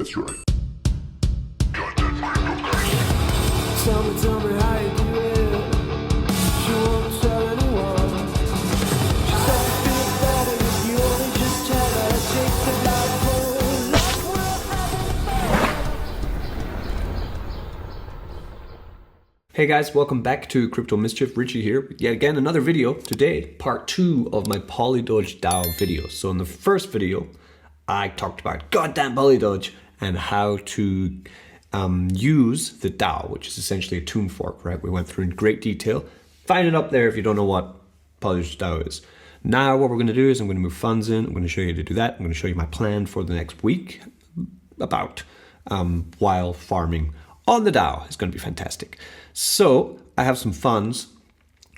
That's right. Tell me how you do it. She won't tell anyone. She said you feel better if you only just tell her. Take the life for like we're having fun. Hey guys, welcome back to Crypto Mischief. Richie here with yet again another video. Today, part 2 of my POLYDOGE DAO videos. So in the first video, I talked about goddamn POLYDOGE and how to use the DAO, which is essentially a tomb fork, right? We went through in great detail. Find it up there if you don't know what POLYDOGE DAO is. Now what we're going to do is I'm going to move funds in. I'm going to show you how to do that. I'm going to show you my plan for the next week about while farming on the DAO. It's going to be fantastic. So I have some funds.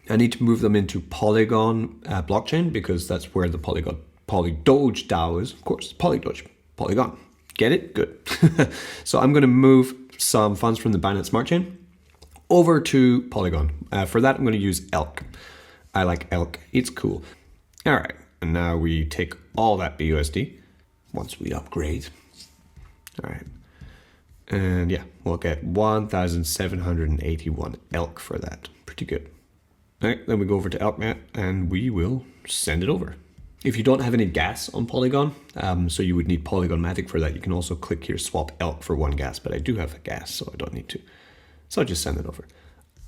I need to move them into Polygon blockchain because that's where the POLYDOGE DAO is. Of course, POLYDOGE, Polygon. Get it? Good. So I'm going to move some funds from the Binance Smart Chain over to Polygon. For that, I'm going to use ELK. I like ELK. It's cool. All right. And now we take all that BUSD once we upgrade. All right. And yeah, we'll get 1,781 ELK for that. Pretty good. All right, then we go over to ELKnet and we will send it over. If you don't have any gas on Polygon, so you would need Polygon Matic for that, you can also click here, swap ELK for 1 gas, but I do have a gas, so I don't need to. So I'll just send it over.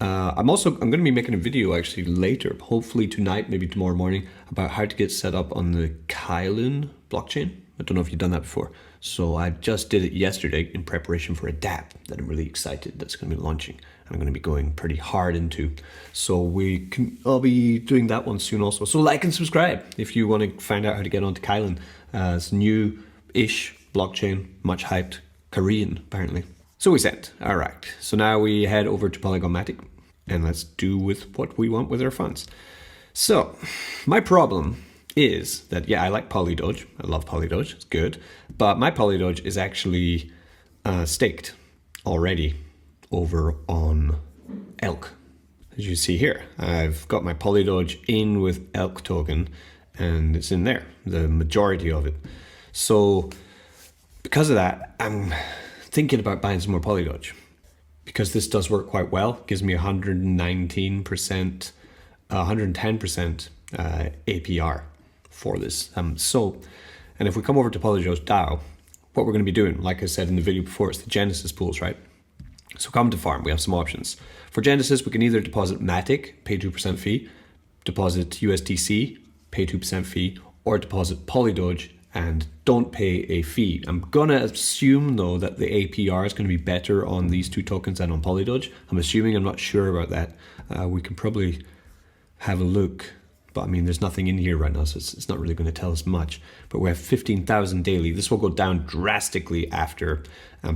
I'm going to be making a video actually later, hopefully tonight, maybe tomorrow morning, about how to get set up on the Kylan blockchain. I don't know if you've done that before. So I just did it yesterday in preparation for a dApp that I'm really excited that's going to be launching. I'm going to be going pretty hard into. So I'll be doing that one soon also. So like and subscribe if you want to find out how to get onto Kylan. It's new-ish blockchain, much hyped, Korean apparently. So we sent. All right. So now we head over to Polygon Matic and let's do with what we want with our funds. So my problem is that, yeah, I like POLYDOGE. I love POLYDOGE. It's good. But my POLYDOGE is actually staked already over on ELK. As you see here, I've got my POLYDOGE in with ELK token and it's in there, the majority of it. So because of that, I'm thinking about buying some more POLYDOGE because this does work quite well. It gives me 110% APR for this. And if we come over to POLYDOGE DAO, what we're going to be doing, like I said in the video before, it's the Genesis pools, right? So come to farm, we have some options. For Genesis, we can either deposit Matic, pay 2% fee, deposit USDC, pay 2% fee, or deposit POLYDOGE and don't pay a fee. I'm gonna assume though that the APR is gonna be better on these two tokens than on POLYDOGE. I'm assuming, I'm not sure about that. We can probably have a look. But I mean, there's nothing in here right now, so it's not really going to tell us much. But we have 15,000 daily. This will go down drastically after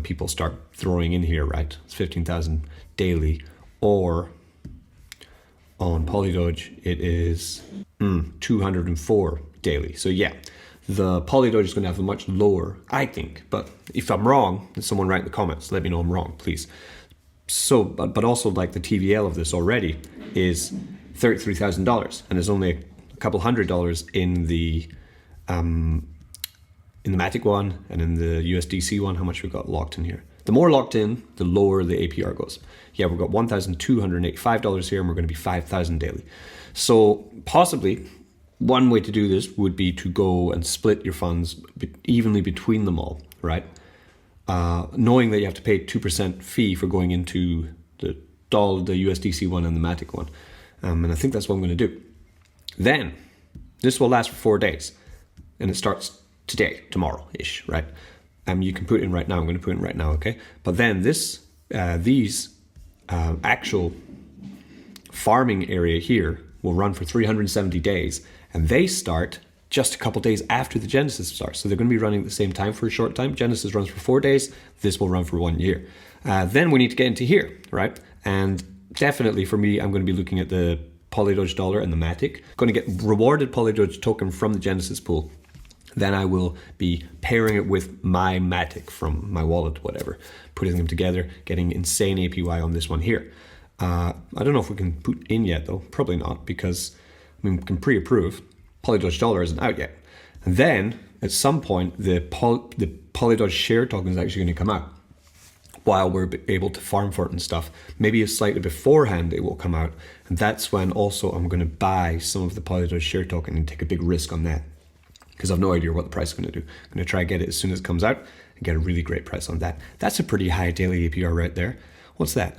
people start throwing in here, right? It's 15,000 daily. Or on POLYDOGE, it is 204 daily. So yeah, the POLYDOGE is going to have a much lower, I think. But if I'm wrong, someone write in the comments. Let me know I'm wrong, please. So, but also like the TVL of this already is $33,000, and there's only a couple $100 in the Matic one and in the USDC one. How much we've got locked in here? The more locked in, the lower the APR goes. Yeah, we've got $1,285 here, and we're going to be 5,000 daily. So possibly one way to do this would be to go and split your funds evenly between them all, right? Knowing that you have to pay 2% fee for going into the USDC one and the Matic one. And I think that's what I'm going to do. Then, this will last for 4 days. And it starts today, tomorrow-ish, right? You can put it in right now. I'm going to put it in right now, okay? But then these actual farming area here will run for 370 days. And they start just a couple days after the Genesis starts. So they're going to be running at the same time for a short time. Genesis runs for 4 days. This will run for 1 year. Then we need to get into here, right? And definitely for me, I'm going to be looking at the POLYDOGE dollar and the Matic. Going to get rewarded POLYDOGE token from the Genesis pool. Then I will be pairing it with my Matic from my wallet, whatever, putting them together, getting insane APY on this one here. I don't know if we can put in yet though, probably not, because I mean, we can pre-approve. POLYDOGE dollar isn't out yet. And then at some point, the POLYDOGE share token is actually going to come out while we're able to farm for it and stuff. Maybe slightly beforehand it will come out. And that's when also I'm going to buy some of the POLYDOGE share token and take a big risk on that, because I've no idea what the price is going to do. I'm going to try to get it as soon as it comes out and get a really great price on that. That's a pretty high daily APR right there. What's that?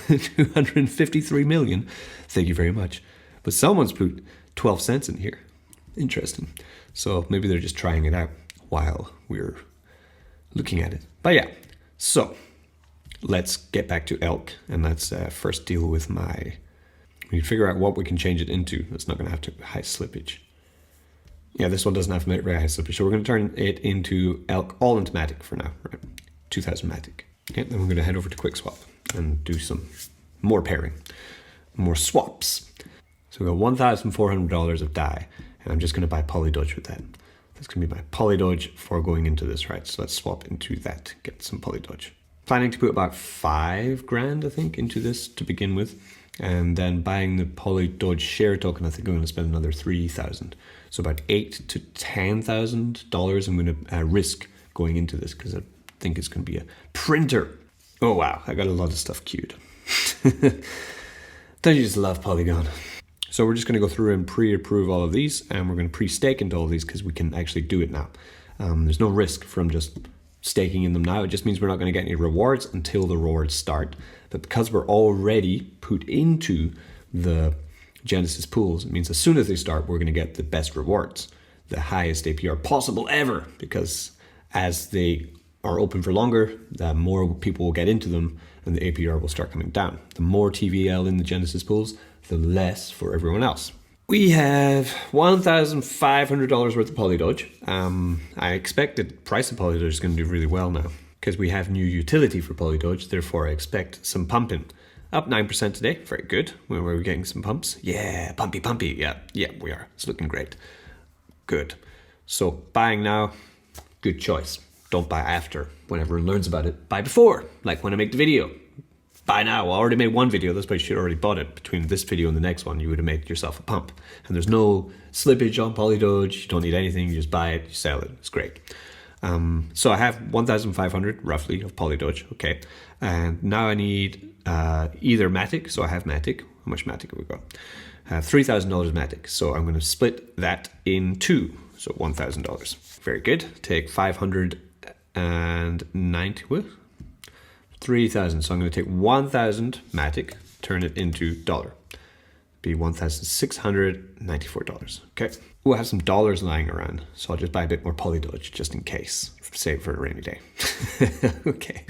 253 million. Thank you very much. But someone's put 12 cents in here. Interesting. So maybe they're just trying it out while we're looking at it. But yeah, so let's get back to elk, and let's first deal with we figure out what we can change it into. It's not going to have high slippage. Yeah, this one doesn't have very high slippage, so we're going to turn it into elk all into Matic for now, right? 2000 Matic. Okay, then we're going to head over to QuickSwap and do some more pairing, more swaps. So we got $1,400 of DAI, and I'm just going to buy POLYDOGE with that. That's going to be my POLYDOGE for going into this, right? So let's swap into that, get some POLYDOGE. Planning to put about 5 grand, I think, into this to begin with. And then buying the POLYDOGE share token, I think I'm going to spend another 3,000. So about $8,000 to $10,000 I'm going to risk going into this, because I think it's going to be a printer. Oh wow, I got a lot of stuff queued. Don't you just love Polygon? So we're just going to go through and pre-approve all of these, and we're going to pre-stake into all of these because we can actually do it now. There's no risk from just staking in them now. It just means we're not going to get any rewards until the rewards start. But because we're already put into the Genesis pools, it means as soon as they start, we're going to get the best rewards, the highest APR possible ever, because as they are open for longer, the more people will get into them and the APR will start coming down. The more TVL in the Genesis pools, the less for everyone else. We have $1,500 worth of POLYDOGE. I expect the price of POLYDOGE is going to do really well now because we have new utility for POLYDOGE. Therefore, I expect some pumping. Up 9% today. Very good. Where we're getting some pumps. Yeah, pumpy. Yeah, we are. It's looking great. Good. So buying now, good choice. Don't buy after. When everyone learns about it, buy before. Like when I make the video. Buy now. I already made one video. That's why you should have already bought it. Between this video and the next one, you would have made yourself a pump. And there's no slippage on POLYDOGE. You don't need anything. You just buy it, you sell it. It's great. So I have 1,500 roughly of POLYDOGE. Okay. And now I need either Matic. So I have Matic. How much Matic have we got? I have $3,000 Matic. So I'm going to split that in two. So $1,000. Very good. Take 590. What? 3,000. So I'm going to take 1,000 Matic, turn it into dollar. Be $1,694. Okay. We'll have some dollars lying around, so I'll just buy a bit more POLYDOGE just in case. Save for a rainy day. Okay.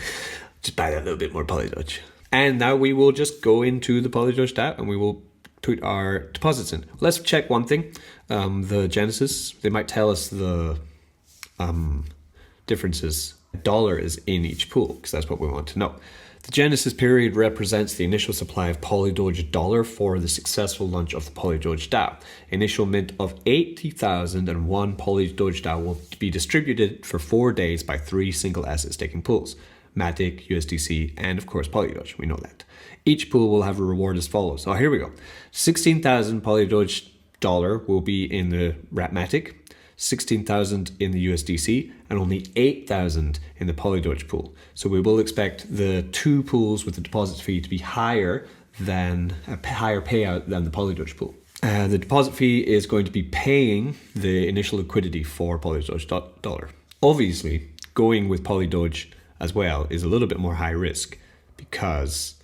Just buy that little bit more POLYDOGE. And now we will just go into the POLYDOGE DAO and we will put our deposits in. Let's check one thing. The Genesis, they might tell us the differences. Dollar is in each pool because that's what we want to know. The Genesis period represents the initial supply of POLYDOGE dollar for the successful launch of the POLYDOGE DAO. Initial mint of 80,001 POLYDOGE DAO will be distributed for 4 days by 3 single asset staking pools: Matic, USDC, and of course POLYDOGE. We know that. Each pool will have a reward as follows. So here we go. 16,000 POLYDOGE dollar will be in the Matic, 16,000 in the USDC, and only 8,000 in the POLYDOGE pool. So we will expect the two pools with the deposit fee to be higher than a higher payout than the POLYDOGE pool. The deposit fee is going to be paying the initial liquidity for POLYDOGE dollar. Obviously, going with POLYDOGE as well is a little bit more high risk because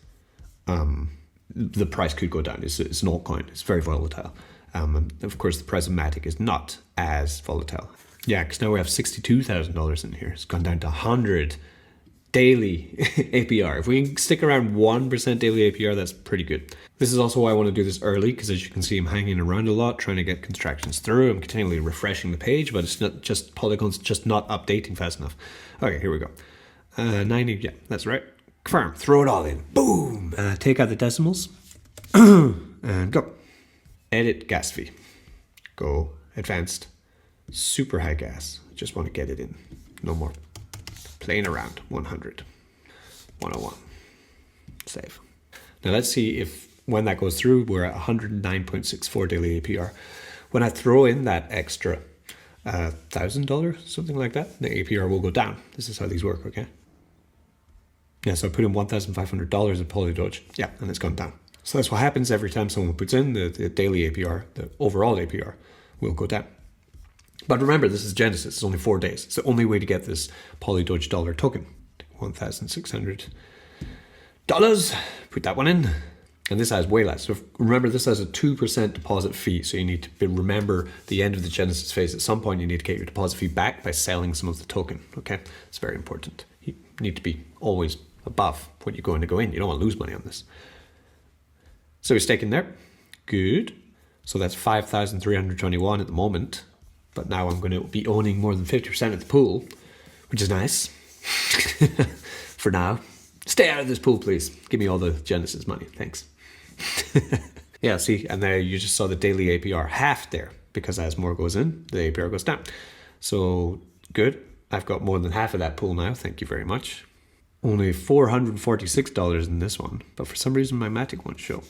the price could go down. It's an altcoin. It's very volatile. Of course, the price of Matic is not as volatile. Yeah, because now we have $62,000 in here. It's gone down to 100 daily APR. If we can stick around 1% daily APR, that's pretty good. This is also why I want to do this early, because as you can see, I'm hanging around a lot, trying to get contractions through. I'm continually refreshing the page, but it's not just Polygon's just not updating fast enough. Okay, here we go. 90, yeah, that's right. Confirm, throw it all in. Boom! Take out the decimals and go. Edit gas fee. Go advanced. Super high gas. Just want to get it in. No more playing around. 100. 101. Save. Now let's see if when that goes through, we're at 109.64 daily APR. When I throw in that extra $1,000, something like that, the APR will go down. This is how these work, okay? Yeah, so I put in $1,500 in POLYDOGE, yeah, and it's gone down. So that's what happens every time someone puts in the daily APR, the overall APR will go down. But remember, this is Genesis, it's only 4 days. It's the only way to get this POLYDOGE dollar token. $1,600. Put that one in. And this has way less. So remember, this has a 2% deposit fee. So you need to remember the end of the Genesis phase. At some point, you need to get your deposit fee back by selling some of the token. Okay, it's very important. You need to be always above what you're going to go in. You don't want to lose money on this. So we're staking there. Good. So that's 5,321 at the moment. But now I'm going to be owning more than 50% of the pool, which is nice. For now. Stay out of this pool, please. Give me all the Genesis money. Thanks. Yeah, see, and there you just saw the daily APR half there, because as more goes in, the APR goes down. So good. I've got more than half of that pool now. Thank you very much. Only $446 in this one, but for some reason my Matic won't show.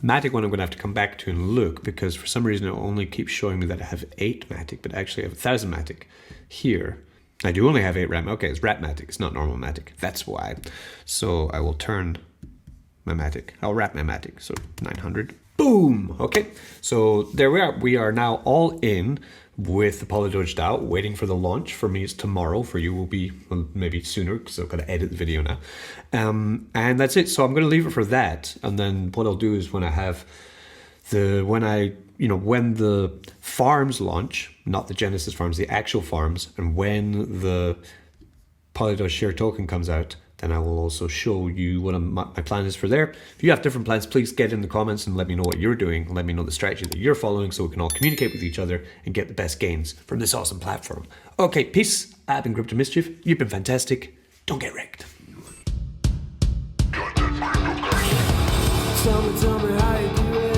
Matic one I'm going to have to come back to and look, because for some reason it only keeps showing me that I have 8 Matic, but actually I have 1,000 Matic here. I do only have 8 RAM. Okay, it's Wrap Matic. It's not normal Matic. That's why. So I will turn my Matic. I'll wrap my Matic. So 900. Boom. Okay. So there we are. We are now all in with the POLYDOGE DAO, waiting for the launch. For me, it's tomorrow. For you, will be maybe sooner, because I've got to edit the video now. And that's it. So I'm going to leave it for that. And then what I'll do is when I have when the farms launch, not the Genesis farms, the actual farms, and when the POLYDOGE share token comes out, then I will also show you what my plan is for there. If you have different plans, please get in the comments and let me know what you're doing. Let me know the strategy that you're following, so we can all communicate with each other and get the best gains from this awesome platform. Okay, peace. I've been Crypto Mischief. You've been fantastic. Don't get wrecked. Tell me how you do it.